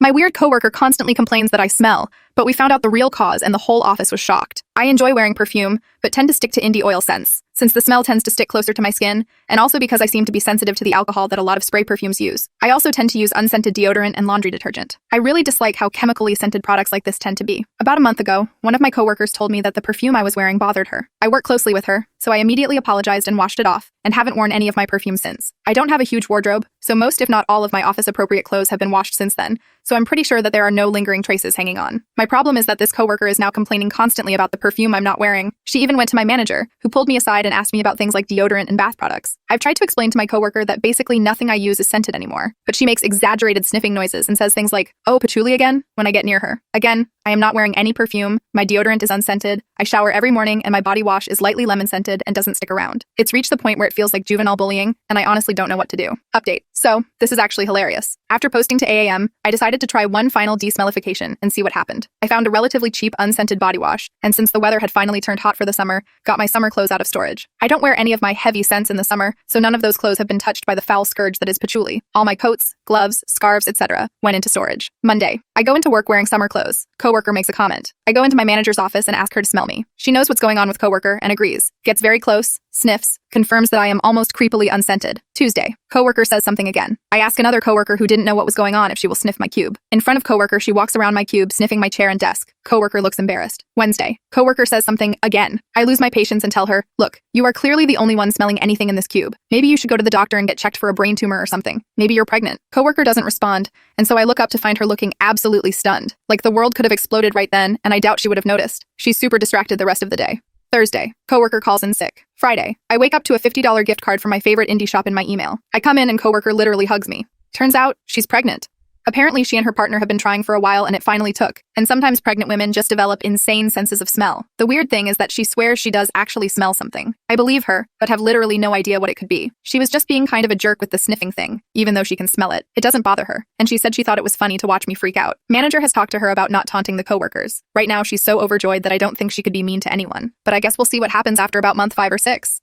My weird coworker constantly complains that I smell, but we found out the real cause and the whole office was shocked. I enjoy wearing perfume, but tend to stick to indie oil scents, since the smell tends to stick closer to my skin, and also because I seem to be sensitive to the alcohol that a lot of spray perfumes use. I also tend to use unscented deodorant and laundry detergent. I really dislike how chemically scented products like this tend to be. About a month ago, one of my coworkers told me that the perfume I was wearing bothered her. I work closely with her, so I immediately apologized and washed it off, and haven't worn any of my perfume since. I don't have a huge wardrobe, so most if not all of my office-appropriate clothes have been washed since then, so I'm pretty sure that there are no lingering traces hanging on. My problem is that this coworker is now complaining constantly about the perfume I'm not wearing. She even went to my manager, who pulled me aside and asked me about things like deodorant and bath products. I've tried to explain to my coworker that basically nothing I use is scented anymore, but she makes exaggerated sniffing noises and says things like, "Oh, patchouli again?" when I get near her. Again, I am not wearing any perfume, my deodorant is unscented, I shower every morning, and my body wash is lightly lemon-scented and doesn't stick around. It's reached the point where it feels like juvenile bullying, and I honestly don't know what to do. Update. So, this is actually hilarious. After posting to AAM, I decided to try one final desmellification and see what happened. I found a relatively cheap unscented body wash, and since the weather had finally turned hot for the summer, got my summer clothes out of storage. I don't wear any of my heavy scents in the summer, so none of those clothes have been touched by the foul scourge that is patchouli. All my coats, gloves, scarves, etc. went into storage. Monday. I go into work wearing summer clothes. Coworker makes a comment. I go into my manager's office and ask her to smell me. She knows what's going on with coworker and agrees. Gets very close, sniffs, confirms that I am almost creepily unscented. Tuesday. Coworker says something again. I ask another coworker who didn't know what was going on if she will sniff my cube. In front of coworker, she walks around my cube, sniffing my chair and desk. Coworker looks embarrassed. Wednesday. Coworker says something again. I lose my patience and tell her, "Look, you are clearly the only one smelling anything in this cube. Maybe you should go to the doctor and get checked for a brain tumor or something. Maybe you're pregnant." Coworker doesn't respond, and so I look up to find her looking absolutely stunned. Like the world could have exploded right then, and I doubt she would have noticed. She's super distracted the rest of the day. Thursday. Coworker calls in sick. Friday. I wake up to a $50 gift card from my favorite indie shop in my email. I come in and coworker literally hugs me. Turns out, she's pregnant. Apparently, she and her partner have been trying for a while and it finally took. And sometimes pregnant women just develop insane senses of smell. The weird thing is that she swears she does actually smell something. I believe her, but have literally no idea what it could be. She was just being kind of a jerk with the sniffing thing, even though she can smell it. It doesn't bother her. And she said she thought it was funny to watch me freak out. Manager has talked to her about not taunting the coworkers. Right now, she's so overjoyed that I don't think she could be mean to anyone. But I guess we'll see what happens after about month 5 or 6.